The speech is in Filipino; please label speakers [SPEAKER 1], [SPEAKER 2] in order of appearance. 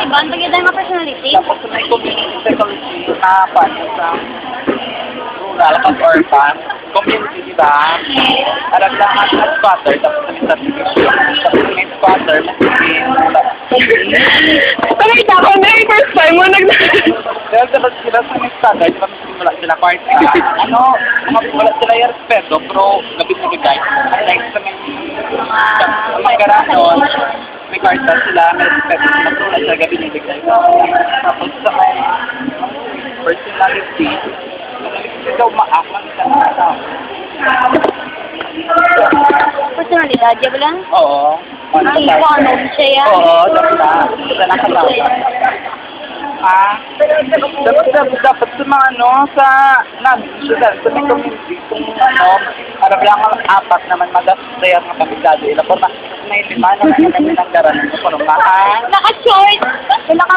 [SPEAKER 1] iba, ang tagay dahil mga personality.
[SPEAKER 2] Tapos may community psychology na paano sa rural at urban. Community, di ba? Alaglangan at squatter, tapos may certification. Tapos may squatter,
[SPEAKER 3] Bakit ako na yung first time mo
[SPEAKER 2] dahil dapat sila sa may squatter, di ba wala sila kahit wala sila yung respeto, pero gabi na bigay. At like sa may garanon, may karta sila, may respeto sila, pero wala sila gabi na bigay. Tapos sa may personality, ikaw maakman ka na tao.
[SPEAKER 1] Personalidad, di ba lang?
[SPEAKER 2] Oo.
[SPEAKER 1] Ay, ano siya yan?
[SPEAKER 2] Oo, dapat. Dapat nakalawa. Dapat sa mga sa sa may community, kung harap lang ang apat naman magasayang mga pamilado. Ila po na may lima naman namin ang garanon. Naka-short!
[SPEAKER 1] Wala ka